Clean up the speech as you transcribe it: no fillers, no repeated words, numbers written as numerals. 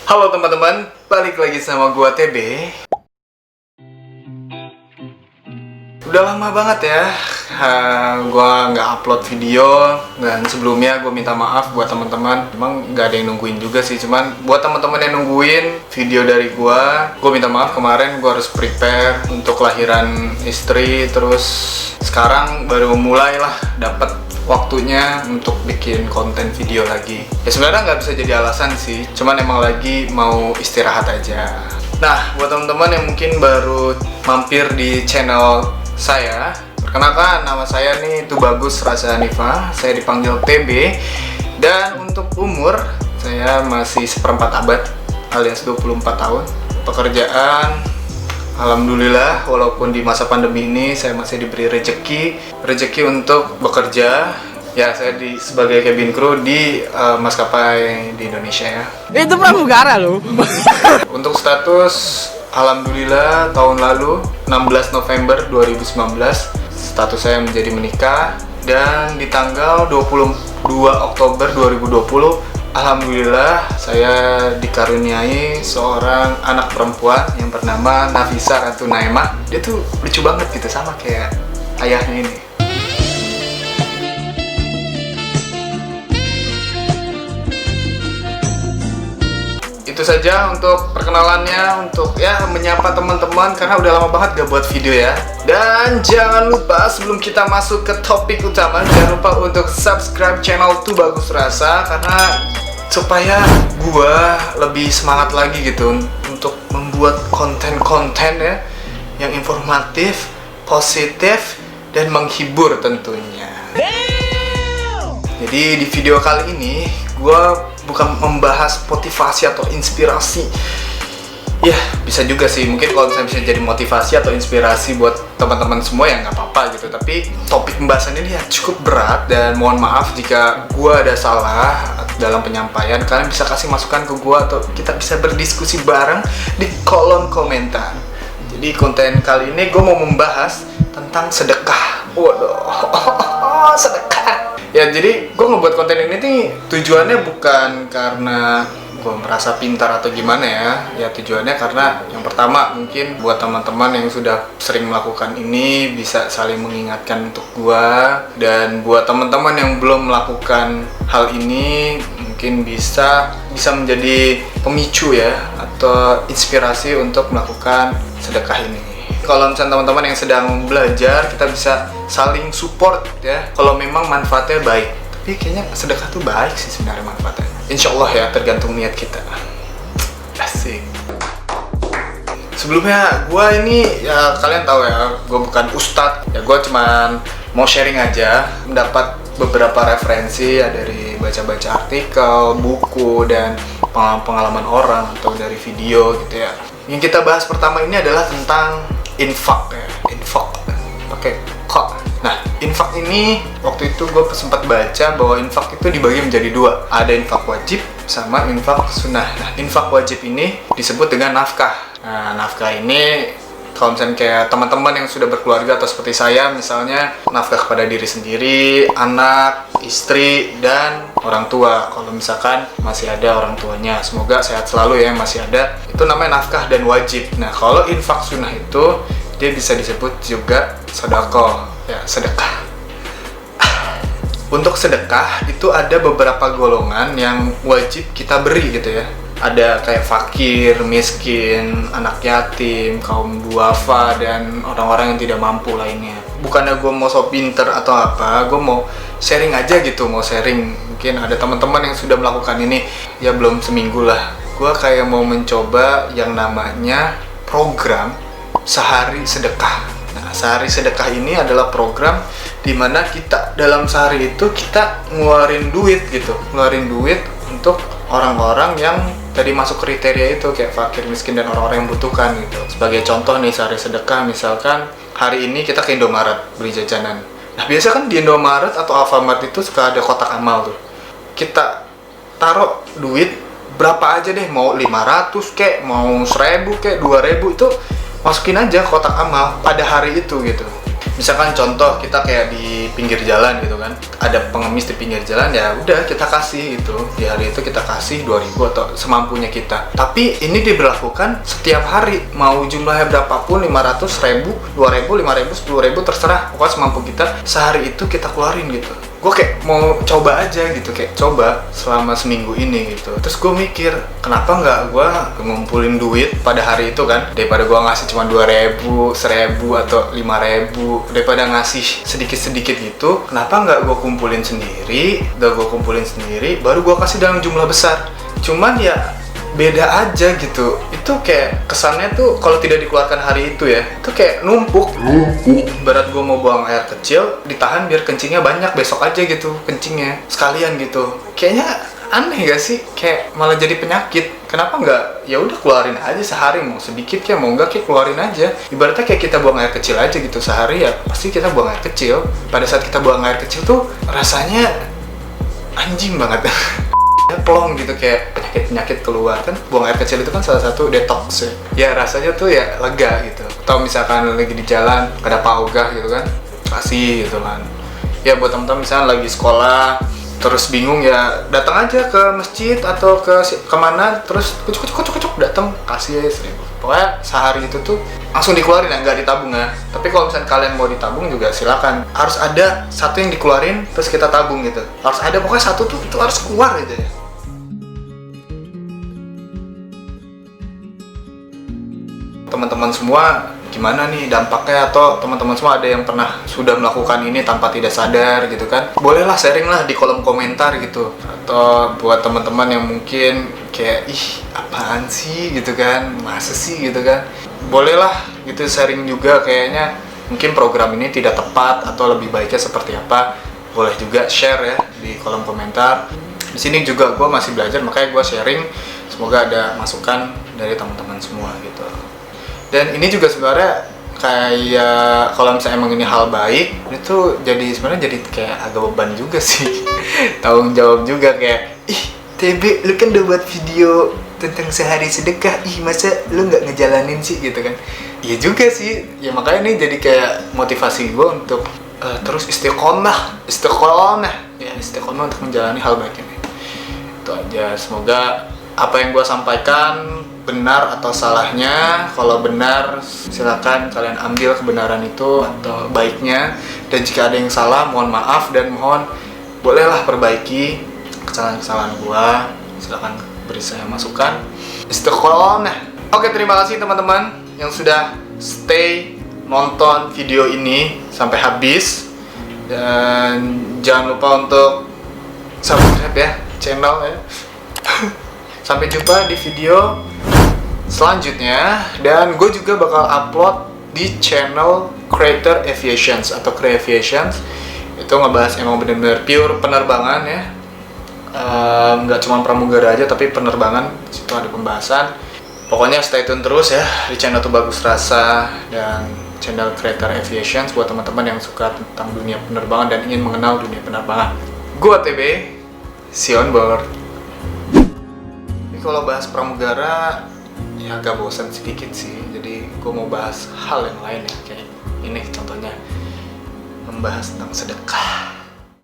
Halo teman-teman, balik lagi sama gua TB. Udah lama banget ya, gua nggak upload video. Dan sebelumnya gua minta maaf buat teman-teman. Emang nggak ada yang nungguin juga sih, cuman buat teman-teman yang nungguin video dari gua minta maaf. Kemarin gua harus prepare untuk lahiran istri, terus sekarang baru mulailah dapat waktunya untuk bikin konten video lagi. Ya sebenarnya nggak bisa jadi alasan sih, cuman emang lagi mau istirahat aja. Nah, buat teman-teman yang mungkin baru mampir di channel saya, perkenalkan nama saya nih Tubagus Rasa Hanifa. Saya dipanggil TB. Dan untuk umur, saya masih seperempat abad alias 24 tahun. Pekerjaan, alhamdulillah, walaupun di masa pandemi ini saya masih diberi rezeki untuk bekerja. Ya, saya sebagai cabin crew di maskapai di Indonesia ya. Itu pramugara loh. Untuk status, alhamdulillah tahun lalu 16 November 2019 status saya menjadi menikah, dan di tanggal 22 Oktober 2020 alhamdulillah saya dikaruniai seorang anak perempuan yang bernama Nafisa Ratu Naimah. Dia tuh lucu banget gitu, sama kayak ayahnya ini. Itu saja untuk perkenalannya, untuk ya menyapa teman-teman karena udah lama banget gak buat video ya. Dan jangan lupa sebelum kita masuk ke topik utama, jangan lupa untuk subscribe channel Tubagus Rasa, karena supaya gua lebih semangat lagi gitu untuk membuat konten-konten ya yang informatif, positif, dan menghibur tentunya. Jadi di video kali ini gua bukan membahas motivasi atau inspirasi. Ya, bisa juga sih. Mungkin kalau misalnya bisa jadi motivasi atau inspirasi buat teman-teman semua ya nggak apa-apa gitu. Tapi topik pembahasan ini ya cukup berat, dan mohon maaf jika gua ada salah dalam penyampaian. Kalian bisa kasih masukan ke gua atau kita bisa berdiskusi bareng di kolom komentar. Jadi konten kali ini gua mau membahas tentang sedekah. Waduh, sedekah. Ya, jadi gue ngebuat konten ini nih tujuannya bukan karena gue merasa pintar atau gimana ya. Ya tujuannya karena yang pertama mungkin buat teman-teman yang sudah sering melakukan ini bisa saling mengingatkan untuk gue, dan buat teman-teman yang belum melakukan hal ini mungkin bisa menjadi pemicu ya atau inspirasi untuk melakukan sedekah ini. Kalau misalnya teman-teman yang sedang belajar, kita bisa saling support ya kalau memang manfaatnya baik. Tapi kayaknya sedekah tuh baik sih sebenarnya manfaatnya. Insya Allah ya, tergantung niat kita. Asik. Sebelumnya gue ini ya kalian tahu ya, gue bukan ustadz ya, gue cuman mau sharing aja, mendapat beberapa referensi ya dari baca-baca artikel, buku, dan pengalaman orang atau dari video gitu ya. Yang kita bahas pertama ini adalah tentang infak ya, infak pakai kok. Nah, infak ini waktu itu gue sempat baca bahwa infak itu dibagi menjadi dua, ada infak wajib sama infak sunnah. Nah, infak wajib ini disebut dengan nafkah. Nah, nafkah ini kalau misalnya kayak teman-teman yang sudah berkeluarga atau seperti saya misalnya, nafkah kepada diri sendiri, anak, istri, dan orang tua. Kalau misalkan masih ada orang tuanya, semoga sehat selalu ya, masih ada, itu namanya nafkah dan wajib. Nah, kalau infak sunnah itu dia bisa disebut juga sedekah ya, sedekah. Untuk sedekah itu ada beberapa golongan yang wajib kita beri gitu ya. Ada kayak fakir, miskin, anak yatim, kaum duafa, dan orang-orang yang tidak mampu lainnya. Bukannya gue mau sok pinter atau apa, gue mau sharing aja gitu, mau sharing. Mungkin ada teman-teman yang sudah melakukan ini, ya belum seminggu lah. Gue kayak mau mencoba yang namanya program sehari sedekah. Nah, sehari sedekah ini adalah program di mana kita dalam sehari itu kita ngeluarin duit gitu, ngeluarin duit untuk orang-orang yang tadi masuk kriteria itu, kayak fakir, miskin, dan orang-orang yang membutuhkan gitu. Sebagai contoh nih, sehari sedekah misalkan hari ini kita ke Indomaret beli jajanan. Nah, biasa kan di Indomaret atau Alfamart itu suka ada kotak amal tuh. Kita taruh duit berapa aja deh, mau 500 kek, mau 1000 kek, 2000, itu masukin aja kotak amal pada hari itu gitu. Misalkan contoh kita kayak di pinggir jalan gitu kan, ada pengemis di pinggir jalan, ya udah kita kasih gitu. Di hari itu kita kasih 2.000 atau semampunya kita. Tapi ini diberlakukan setiap hari, mau jumlahnya berapapun, 500.000, 2.000, 5.000, 10.000, terserah. Pokoknya semampu kita sehari itu kita keluarin gitu. Gue kayak mau coba aja gitu, kayak coba selama seminggu ini gitu. Terus gue mikir, kenapa nggak gue ngumpulin duit pada hari itu kan, daripada gue ngasih cuma 2.000, 1.000 atau 5.000, daripada ngasih sedikit-sedikit gitu, kenapa nggak gue kumpulin sendiri, baru gue kasih dalam jumlah besar. Cuman ya beda aja gitu. Itu kayak kesannya tuh kalau tidak dikeluarkan hari itu ya, itu kayak numpuk. Berat gue mau buang air kecil, ditahan biar kencingnya banyak, besok aja gitu kencingnya sekalian gitu. Kayaknya aneh gak sih? Kayak malah jadi penyakit. Kenapa nggak ya udah keluarin aja sehari, mau sedikit kayak mau nggak kayak keluarin aja. Ibaratnya kayak kita buang air kecil aja gitu sehari, ya pasti kita buang air kecil. Pada saat kita buang air kecil tuh rasanya anjing banget. Plong gitu, kayak penyakit keluar kan. Buang air kecil itu kan salah satu detox ya. Ya rasanya tuh ya lega gitu. Atau misalkan lagi di jalan ada paugah gitu kan, kasih gitu kan. Ya buat teman-teman misalnya lagi sekolah terus bingung, ya datang aja ke masjid atau ke kemana, terus kucuk datang kasih aja 1.000. Pokoknya sehari itu tuh langsung dikeluarin ya, nggak ditabung ya. Tapi kalau misalnya kalian mau ditabung juga silakan. Harus ada satu yang dikeluarin terus kita tabung gitu. Harus ada, pokoknya satu tuh itu harus keluar aja ya. Teman-teman semua gimana nih dampaknya, atau teman-teman semua ada yang pernah sudah melakukan ini tanpa tidak sadar gitu kan, bolehlah sharing lah di kolom komentar gitu. Atau buat teman-teman yang mungkin kayak ih apaan sih gitu kan, masa sih gitu kan, bolehlah gitu sharing juga. Kayaknya mungkin program ini tidak tepat atau lebih baiknya seperti apa, boleh juga share ya di kolom komentar. Di sini juga gue masih belajar, makanya gue sharing, semoga ada masukan dari teman-teman semua gitu. Dan ini juga sebenarnya kayak kalau misalnya emang ini hal baik, itu jadi sebenarnya jadi kayak agak beban juga sih. Tanggung jawab juga, kayak ih TB lu kan udah buat video tentang sehari sedekah, ih masa lu nggak ngejalanin sih gitu kan. Iya juga sih ya, makanya ini jadi kayak motivasi gue untuk terus istiqomah untuk menjalani hal baik ini. Itu aja, semoga apa yang gue sampaikan benar atau salahnya. Kalau benar silakan kalian ambil kebenaran itu atau baiknya, dan jika ada yang salah mohon maaf, dan mohon bolehlah perbaiki kesalahan-kesalahan gua. Silakan beri saya masukan. Istiqomah. Oke, terima kasih teman-teman yang sudah stay nonton video ini sampai habis, dan jangan lupa untuk subscribe ya channel ya. Sampai jumpa di video selanjutnya, dan gue juga bakal upload di channel Creator Aviations atau Creaviations. Itu ngebahas emang bener-bener pure penerbangan ya, nggak cuma pramugara aja tapi penerbangan. Situ ada pembahasan. Pokoknya stay tune terus ya di channel Tuh Bagus Rasa dan channel Creator Aviations buat teman-teman yang suka tentang dunia penerbangan dan ingin mengenal dunia penerbangan. Gue TB, see you on board. Kalau bahas pramugara ya agak bosan sedikit sih, jadi gue mau bahas hal yang lain ya, kayak ini contohnya membahas tentang sedekah.